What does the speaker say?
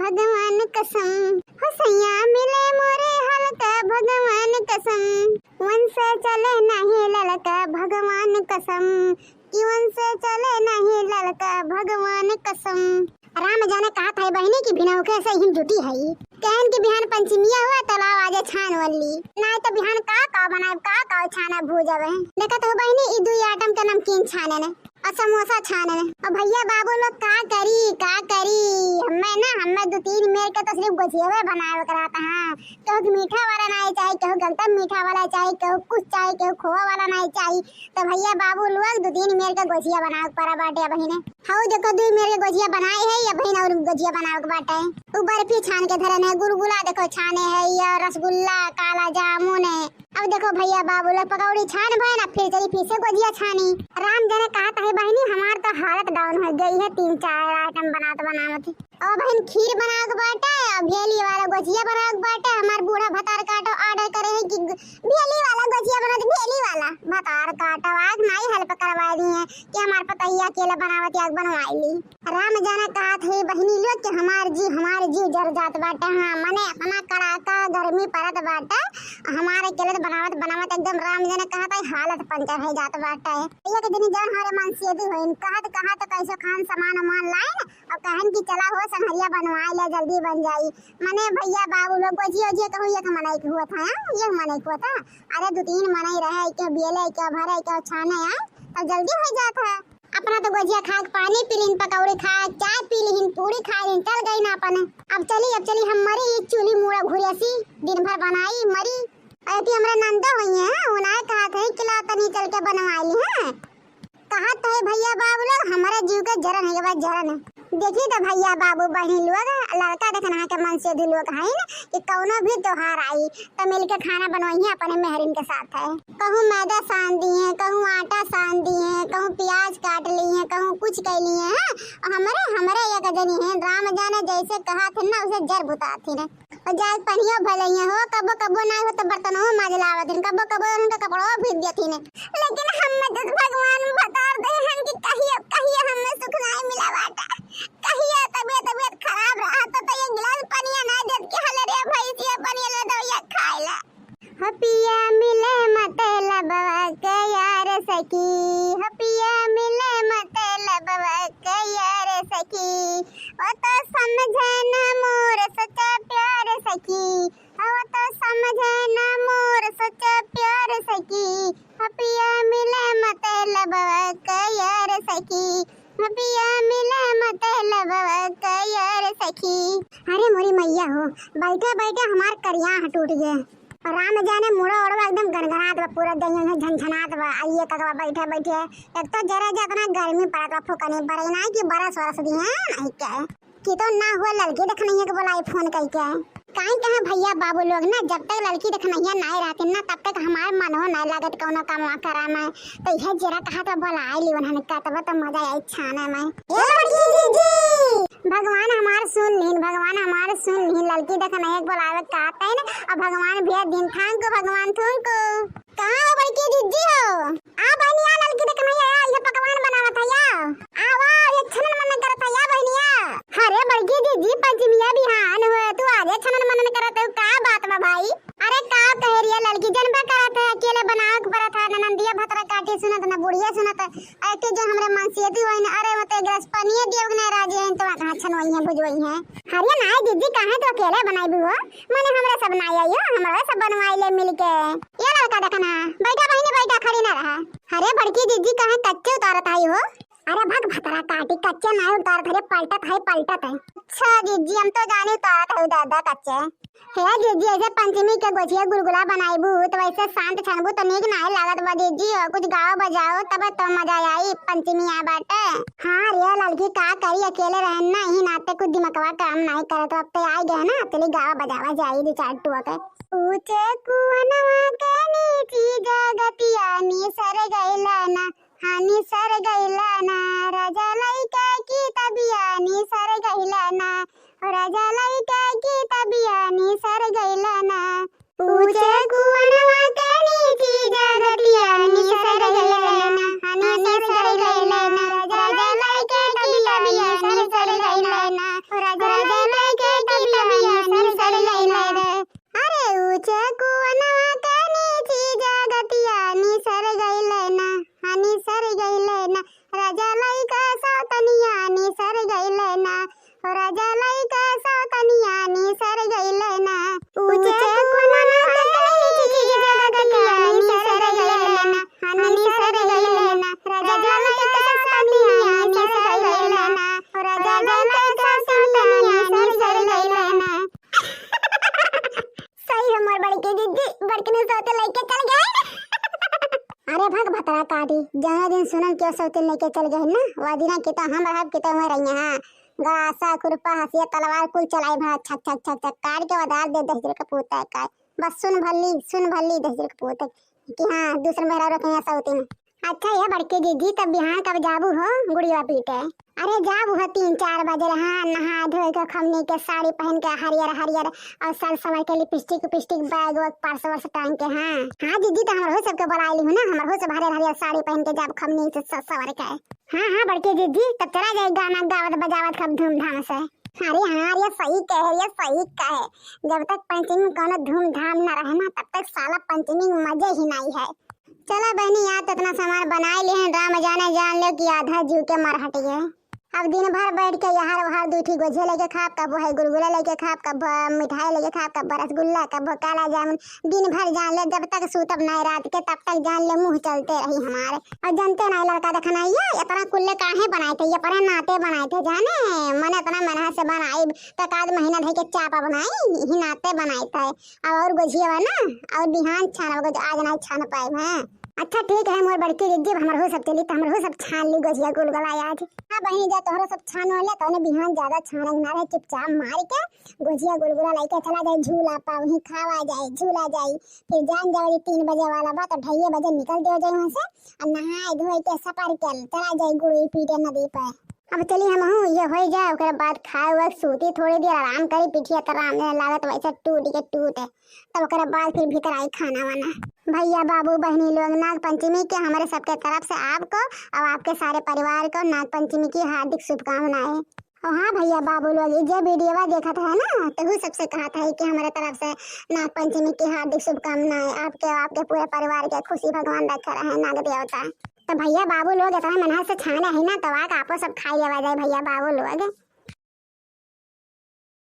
भगवान कसम, हो सैया मिले मोरे हल्का भगवान कसम, वन से चले नहीं ललका भगवान कसम, कि वन से चले नहीं ललका भगवान कसम। राम जाने कहा था बहनी की बिना कैसे हिंदुती है कहन की बिहान पंचमिया हुआ तालाब आजे छान वाली ना तो बिहान का बनाए का छाना भूजब है देखा तो बहनी ई दुई आइटम का नमकीन छाने ने और समोसा छाने ने और भैया बाबू लोग का करी हमें 2-3 मेर के तो सिर्फ गुजिया बनाए कराता हां कहो मीठा वाला नहीं चाहिए कहो गलता मीठा वाला चाहिए कहो कुछ चाहिए कहो खोआ वाला नहीं चाहिए तो भैया बाबू लोग 2-3 मेर का गुजिया बनाए पड़ा बाटे बहिने हाउ देखो 2 मेर के गुजिया बनाए है या बहन और गुजिया बनाए के बाटे है बर्फी छान के धरन है गुलगुला देखो छाने है या रसगुल्ला काला जामुन है अब देखो भैया बाबू लोग पकौड़ी छान भय ना फिर चली फिर से गुजिया छानी राम जने कहा था बहनी हमार तो हालत डाउन हो गई है 3-4 आइटम बनावत और बहन खीर बना के बाटे और भेली वाला गुजिया बना के बाटे हमार बूढ़ा भतार काटो ऑर्डर करे है कि भेली वाला गुजिया बना दे भेली वाला भतार काटो आज नहीं हेल्प करवा दी है कि हमार पतैया अकेला बनावत या बनवाई ली राम जाने कहा थे बहनी लोग कि हमार जी जर जात बाटे हां मने अपना कड़ाका गर्मी पड़त बाटे हमारे अकेले बनावत एकदम राम जाने कहा था हालत पंचर है जात बाटे ये के दिन जन हमारे मन से दी होइन कहा तो कैसे खान सामान लाइन और कहन की चला हो संहरिया बनवाए ले जल्दी बन जाई मने भैया बाबू लोग गोजी कहू ये मनाई के हुआ था ये मनाई हुआ था अरे 2-3 मनाई रहे के बेले के भरे के छाने आए तो जल्दी हो जाता है अपना तो गोजिया खा के पानी पी लीन पकौड़ी खा चाय पी लीन पूरी खा लीन चल गई ना अपन अब चली हम मरी चूल्ही मुड़ा घुरियासी दिन भर बनाई मरी ऐसी हमरा नंदा हुई है उन्हें कहा था किला तनी चल के बनवाई ली है कहा था भैया बाबू लोग हमारे जीव के जरन है के बाद जरन है देखी तो भैया बाबू बहनी लोग लड़का देखना के मन से भी लोग है कि कौनो भी त्योहार आई तो मिलके खाना बनवाई अपने मेहरिन के साथ है कहूँ मैदा सान दिए कहूँ आटा सान दिए कहूँ प्याज काट लिए कहूँ कुछ कर लिए हैं हमारे ये कजनी है राम जाने जैसे कहा थे ना उसे जर बुताती रे और जाए पनियो भले हो कबो ना हो तो बर्तनों माजलावत कबो उनका कपड़ो भीग देती ने लेकिन हम तो भगवान बता दे हम कि कहिए हमें सुख नहीं मिला बाटा कहिए तबीयत खराब रहा तो ये गिलास पानी ना दे के हले रे भाई ये पानी ले दो या खाइला हपिया मिले मतलब के यार सखी हपिया मिले मतलब के यार सखी वो तो समझे ना मोर सच्चा प्यार सखी वो तो समझे ना मोर सच्चा प्यार सखी हपिया मिले मतलब के यार सखी हपिया मिले मतलब के यार सखी अरे मोरी मैया हो बैठे हमार करिया टूट गए और राम जाने मुड़ा ओड़वा एकदम गनगनात बा पूरा दिन झनझनात बा आइए कगवा बैठे एक तो जरा इतना गर्मी पड़त बा फुकनी पड़े ना कि बरस दी है नहीं क्या कि तो ना हुआ लड़की देखनी है कि बोलाई फोन करके काहे कहे भैया बाबू लोग ना जब तक लड़की देखना नहीं रहती ना तब तक हमारे मन हो नहीं लागत कोनो काम करा मैं तो यह जरा कहा तो बोलाई ली उन्होंने कहा तब तो मजा आई छाना मैं भगवान हमार सुन लीन लड़की देखना एक बोलावे कहता है ना और भगवान भी दिन थान को भगवान थून को कहां हो बड़की दीदी हो आ बहनिया लड़की देखना ये पकवान बनावा था या आवा ये छनन मन करता या बहनिया अरे बड़की दीदी पंचमिया बिहान हो तू आजे छनन मन करत है का बात बा भाई अरे का कह रही है लड़की जनबा करत है अकेले बनाव के परत है नंदिया भतरा काटी सुनत ना बुढ़िया सुनत ऐते जो हमरे मन से दी होई ना अरे मते ग्लास पानी दियो ने राजी है तो कहां छनवई है बुझवई है अरे ना दीदी कहां तो अकेले बनाई भी हो माने हमरा सब बनाई आयो हमरा सब बनवाई ले मिलके ये लड़का देखना बैठा बहनी बैठा खड़ी ना रहा अरे बड़की दीदी कहां कच्चे उतारत आई हो अरे भग भतरा काटी कच्चे ना उतारत है पलटत है अच्छा दीदी हम तो जाने उतारत है दादा कच्चे है दीदी ऐसे पंचमी के गोछिया गुलगुला बनाईबू तो वैसे शांत छनबू तो नीक नहीं लागत बा दीदी कुछ गाओ बजाओ तब तो मजा आई पंचमी आ बाटे हां रे लड़की का करी अकेले रहना ही नाते कुछ दिमागवा काम नहीं करे तो अब तो आई गए ना तेरी गाओ बजावा जाई दी चार टुआ के ऊंचे कुनवा के नीची जगतिया नी सर गइला ना हानि सर गइला ना राजा लइका की तबिया नी सर गइला ना राजा लइका की तबिया नी सर गइला ना ऊंचे कुनवा के नीची जगतिया नी सर गइला ना हानि सर गइला ना राजा लइका की तबिया नी सर गइला ना राजा लइका पार्टी जन्मदिन सुनन के सौते लेके चल गए ना वह दिन के तो हम रहब के तो मैं रही हां गड़ासा खुरपा हसिया तलवार कुल चलाई भा छक छक छक छक काट के वदार दे 10 का पोता है का बस सुन भल्ली 10 का पोता कि हां दूसरा मेहरा रखे सौते में। अच्छा ये बड़के दीदी तब बिहान कब जाबू हो गुड़िया पीटे? अरे जाबू हो 3-4 बजे हाँ नहा धोए के खमनी के साड़ी पहन के हरियर और साल समय के लिपस्टिक बैग वैग पर्स वर्स टांग के हाँ दीदी तो हमारे हो सबके बुलाइली हूँ ना हमारे हो सब हरियर साड़ी पहन के जाब खमनी से सवर के हाँ बड़के दीदी तब चला जाए गाना गावत बजावत खूब धूमधाम से। अरे हाँ ये सही कहे जब तक पंचमी में कोनो धूमधाम न रहे ना तब तक साला पंचमी में मजे ही नहीं है। चलो बहनी याद तो इतना सामान बनाए ले राम जान लो कि आधा जीव के मर हट गए। अब दिन भर बैठ के यहाँ वहाँ दूठी गोझे लेके खाब कब है गुलगुला लेके खाब कब मिठाई लेके खाब कब रसगुल्ला कब काला जामुन दिन भर जान ले जब तक सूतब नहीं रात के तब तक जान ले मुंह चलते रही हमारे। और जानते नहीं लड़का देखना ये इतना कुल्ले काहे बनाए थे ये पर नाते बनाए थे जाने मैंने इतना मेहनत से बनाई तक आध महीना धर के चापा बनाई ही नाते बनाए थे और गोझिया ना और बिहान छाना आज नहीं छान पाए हैं। अच्छा ठीक है मोर बड़की दीदी हमर हो सब चली तो हमर हो सब छान ली गोजिया गुलगुला आज। हां बहनी जा तोहरा सब छान होले तो बिहान ज्यादा छाना ना रहे चुपचाप मार के गोजिया गुलगुला लेके चला जाए झूला पाव ही खावा जाए झूला जाए फिर जान जाए 3 बजे वाला बात 2:30 बजे निकल दे जाए वहां से और नहाए धोए के सफर के चला जाए गुड़ी पीटे नदी पे। अब चली हम हूँ ये हो जाए ओकरे बाद खाए हुए सूती थोड़ी देर आराम करी पिठिया तो आराम लागत वैसे टूटे तब ओकरे बाद फिर भीतर आई खाना वाना। भैया बाबू बहनी लोग नाग पंचमी के हमारे सबके तरफ से आपको और आपके सारे परिवार को नाग पंचमी की हार्दिक शुभकामनाएं। और हाँ भैया बाबू लोग जो वीडियो देखा था ना तो वो सबसे कहा था कि हमारे तरफ से नाग पंचमी की हार्दिक शुभकामनाएं आपके पूरे परिवार के खुशी भगवान रखे रहे नाग देवता। तो भैया बाबू लोग इतना मेहनत से छाने है ना तो आपको सब खाई लेवा जाए भैया बाबू लोग।